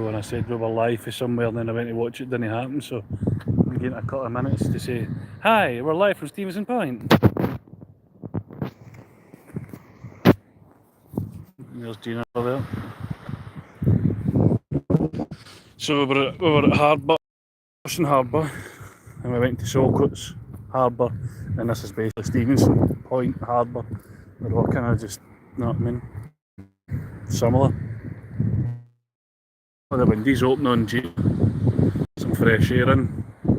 when I said we were live for somewhere and then I went to watch it, didn't happen, so I'm getting a couple of minutes to say, hi, we're live from Stevenson Point. There's Gina over there. So we were at Harbour, Harbour, and we went to Saltcoats Harbour, and this is basically Stevenson Point Harbour. They're all kind of just, you know what I mean, similar. The windows open on G, some fresh air in. You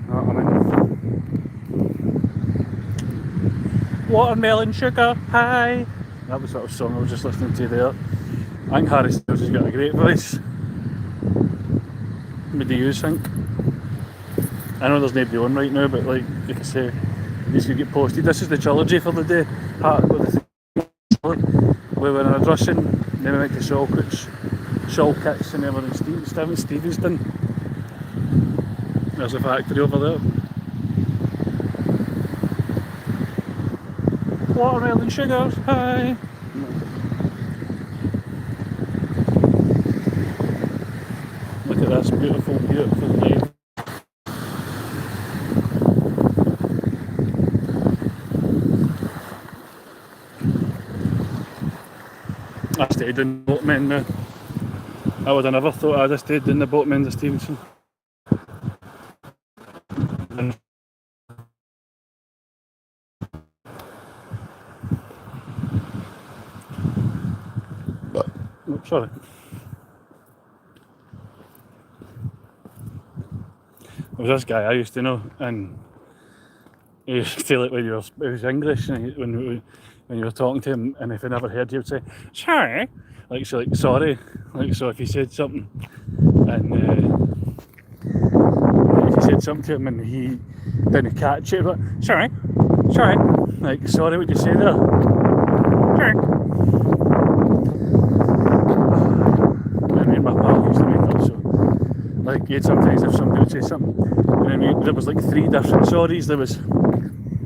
know what I mean? Watermelon sugar, hi! That was sort of song I was just listening to there. I think Harry Styles has got a great voice. What do you think? I know there's nobody on right now, but like I say, these could get posted. This is the trilogy for the day. We were in a dressing, then we went to Saltcoats, and then we were in Stevenston. There's a factory over there. Watermelon sugars, hi! Look at this beautiful, beautiful day. I stayed in the boatmen now. I would have never thought I'd have stayed in the boatmen to Stevenson. Oh, sorry. There was this guy I used to know, and he used to, like, when he was English, and when you were talking to him, and if he never heard you, would say, sorry, like, so, like, sorry, like, so if you said something, and if you said something to him and he didn't catch it, but sorry, like, sorry, what you say there? Sorry. I mean, my pal used to make that, so, like, you'd sometimes if somebody would say something, and I mean, there was like 3 different sorries. There was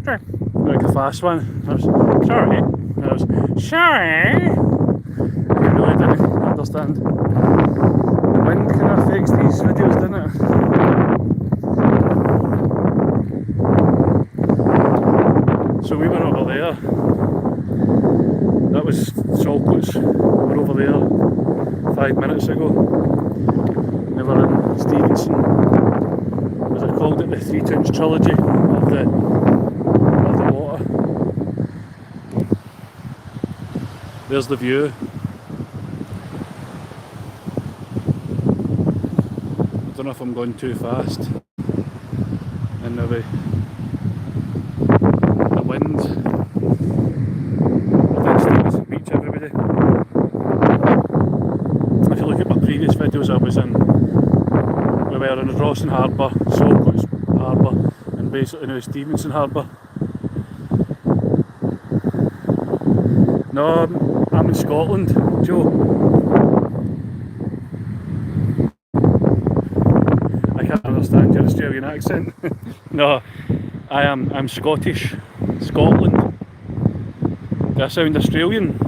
sorry, like a fast one. There was sorry. There was sorry. I really didn't understand. The wind kind of affects these videos, doesn't it? So we were over there. That was Saltcoats. We were over there 5 minutes ago. We were in Stevenson. As I called it, the 3 Towns trilogy of the water. There's the view. I don't know if I'm going too fast. And now the wind. That's Stevenson Beach, everybody. If you look at my previous videos, I was in. We were in Rossin Harbour, Saltcoats Harbour, and basically now Stevenson Harbour. No, I'm in Scotland, Joe. I can't understand your Australian accent. No, I'm Scottish. Scotland. Do I sound Australian?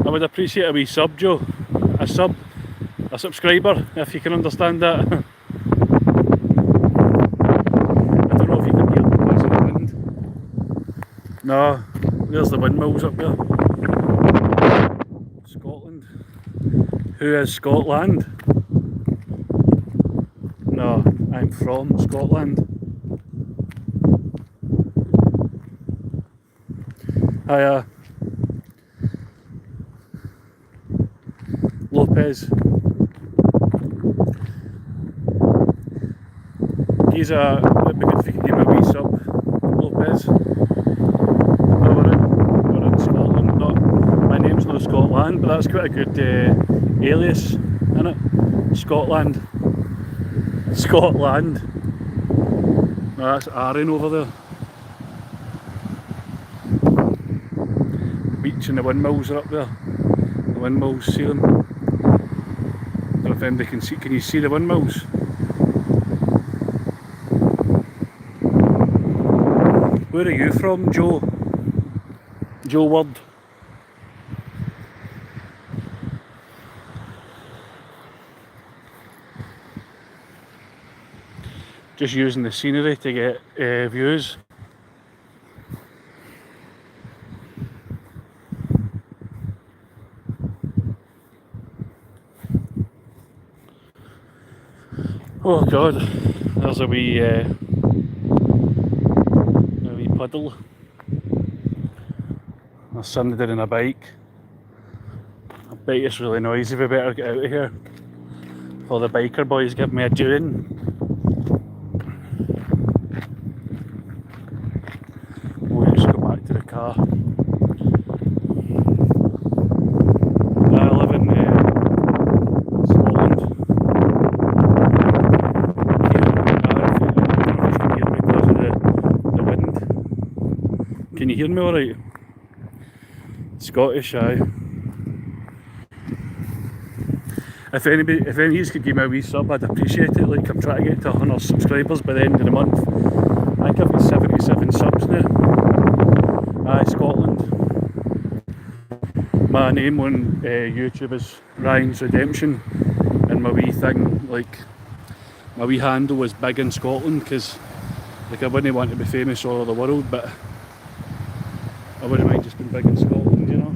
I would appreciate a wee sub, Joe. A subscriber, if you can understand that. I don't know if you can hear the noise of the wind. No, there's the windmills up there. Scotland. Who is Scotland? No, I'm from Scotland. Hiya. Lopez. It'd be good if you could give me a wee sub, Lopez. No, we're in Scotland. No, my name's not Scotland, but that's quite a good alias, isn't it? Scotland. No, that's Aaron over there. The beach and the windmills are up there. The windmills, see them? I don't know if anybody can see. Can you see the windmills? Where are you from, Joe? Joe Word. Just using the scenery to get views. Oh God, there's a wee puddle. There's somebody on a bike. I bet it's really noisy, we better get out of here before the biker boys give me a doing. We'll just go back to the car. I live in Scotland. Can you hear me alright? Scottish, aye. If any of you could give me a wee sub, I'd appreciate it. Like, I'm trying to get to 100 subscribers by the end of the month. I think I've got 77 subs now. Aye, Scotland. My name on YouTube is Ryan's Redemption, and my wee thing, like, my wee handle is Big in Scotland, because, like, I wouldn't want to be famous all over the world, but I wouldn't mind just being big in Scotland, you know.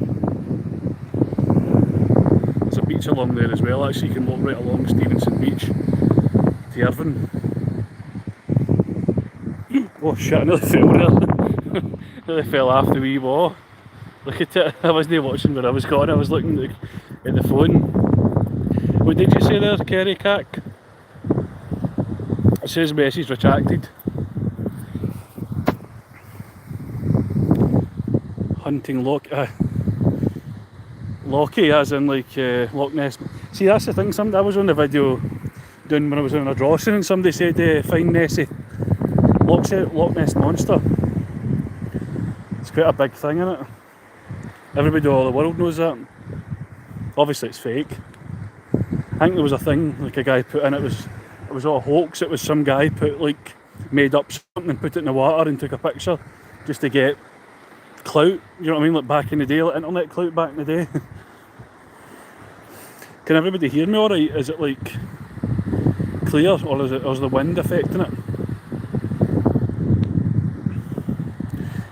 There's a beach along there as well, actually. You can walk right along Stevenson Beach to Irvine. Oh shit, I nearly fell there. Nearly fell off the wee wall. Look at it, I wasn't watching where I was going, I was looking at the phone. What did you say there, Kerry Cack? It says message retracted. Hunting Lockie, as in like Loch Ness. See, that's the thing, I was on the video doing when I was on a Drawson and somebody said find Nessie. Loch Ness Monster. It's quite a big thing, isn't it? Everybody all the world knows that. Obviously it's fake. I think there was a thing, like a guy put in, it was all a hoax. It was some guy made up something and put it in the water and took a picture just to get clout, you know what I mean, like back in the day, like internet clout back in the day. Can everybody hear me alright? Is it like clear, or is the wind affecting it?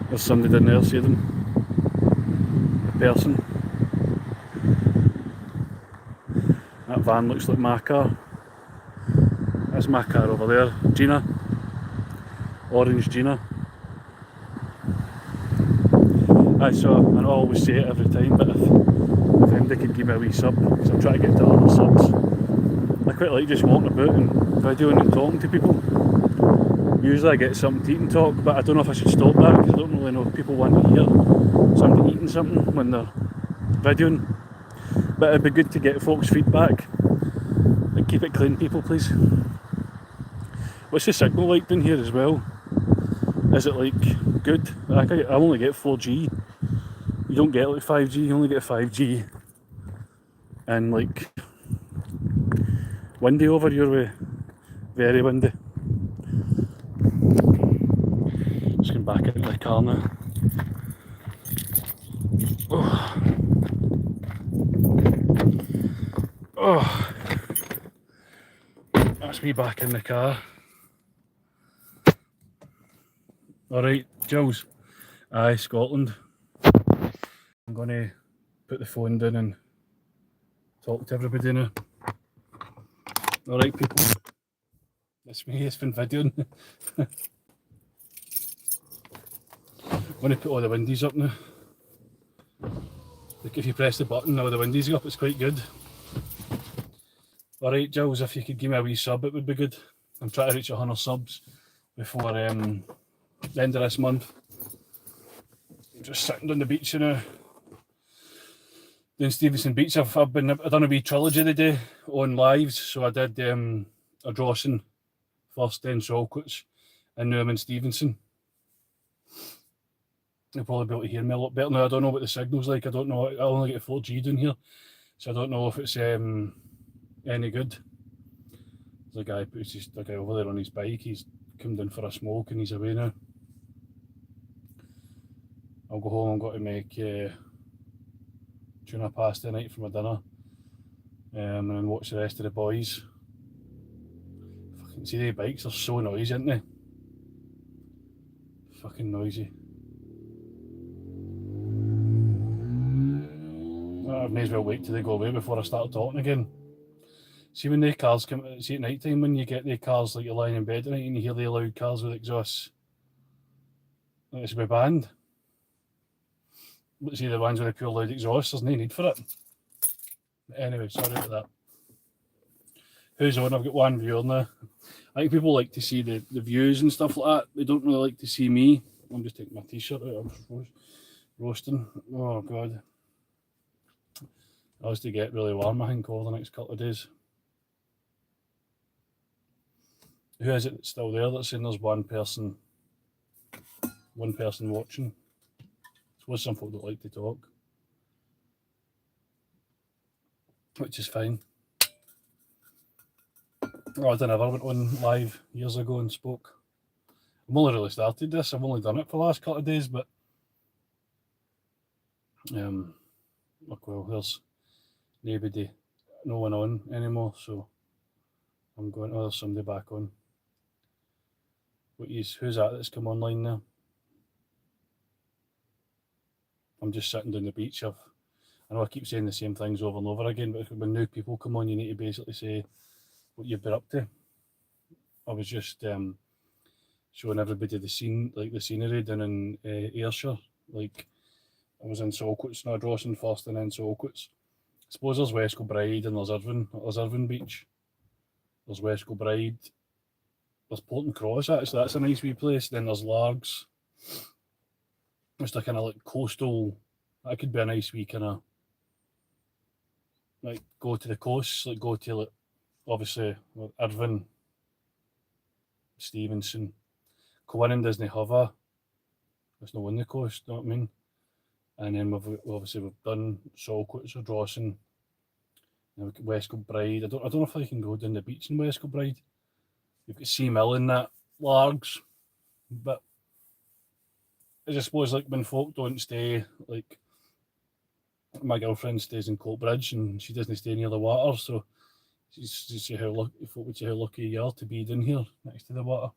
There's somebody down there, see them? A person. That van looks like my car. That's my car over there, Gina. Orange Gina. So I always say it every time, but if anybody could give me a wee sub, because I'm trying to get to 100 subs. I quite like just walking about and videoing and talking to people. Usually I get something to eat and talk, but I don't know if I should stop that, because I don't really know if people want to hear somebody eating something when they're videoing. But it'd be good to get folks' feedback. Like, keep it clean, people, please. What's the signal like down here as well? Is it like good? I only get 4G. You don't get like 5G, you only get 5G. And like windy over your way. Very windy. Just going back into the car now. Oh. Oh. That's me back in the car. Alright, Jules. Aye, Scotland. I'm going to put the phone down and talk to everybody now. Alright, people. That's me, it's been videoing. I'm going to put all the windies up now. Like, if you press the button, all the windies go up, it's quite good. Alright, Jules, if you could give me a wee sub, it would be good. I'm trying to reach 100 subs before the end of this month. I'm just sitting on the beach now. Doing Stevenson Beach. I've done a wee trilogy today on lives. So I did a Drawson first, then Saltcoats, and now I'm in Stevenson. You'll probably be able to hear me a lot better now. I don't know what the signal's like. I don't know. I only get 4G down here, so I don't know if it's any good. There's a guy over there on his bike. He's come down for a smoke and he's away now. I'll go home. I'm going to make tuna pasta tonight for my dinner, and then watch the rest of the boys. Fucking see, the bikes are so noisy, aren't they? Fucking noisy. I may as well wait till they go away before I start talking again. See, when the cars come, see at night time when you get the cars, like you're lying in bed at night and you hear the loud cars with exhausts, like it's a band. But see, the ones with the pure loud exhaust, there's no need for it. Anyway, sorry about that. Who's on? I've got one viewer now. I think people like to see the views and stuff like that. They don't really like to see me. I'm just taking my t-shirt out. I'm roasting. Oh, God. I was to get really warm, I think, over the next couple of days. Who is it that's still there that's saying there's one person watching? I suppose some folk don't like to talk, which is fine. Oh, I never went on live years ago and spoke. I've only really started this. I've only done it for the last couple of days, but look, well, there's nobody, no one on anymore, so I'm going. Oh, there's somebody back on. Who's that that's come online now? I'm just sitting down the beach. I know I keep saying the same things over and over again, but when new people come on, you need to basically say what you've been up to. I was just showing everybody the scenery down in Ayrshire. Like, I was in Saltcoats, not Drawson first and then Saltcoats. I suppose there's West Kilbride and there's Irvine Beach. There's West Kilbride. There's Porton Cross, actually, that's a nice wee place. Then there's Largs. Just a kind of like coastal, that could be a nice wee kind of, like, go to the coast, like go to, like, obviously, like Irvine, Stevenson. Corinne doesn't have it's not on the coast, you know what I mean? And then we've done Saltcoats or Drawson. And we've got West Kilbride. I don't know if I can go down the beach in West Kilbride. You've got Seamill in that, Largs. But I just suppose, like, when folk don't stay, like, my girlfriend stays in Coatbridge and she doesn't stay near the water, so just see how lucky you are to be down here next to the water.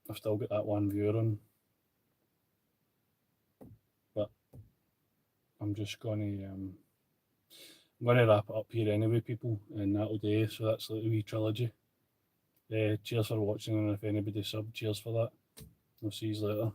I've still got that one viewer on, but I'm just going to wrap it up here anyway, people, and that'll do. So that's like a wee trilogy. Cheers for watching, and if anybody subbed, cheers for that. I'll see you later.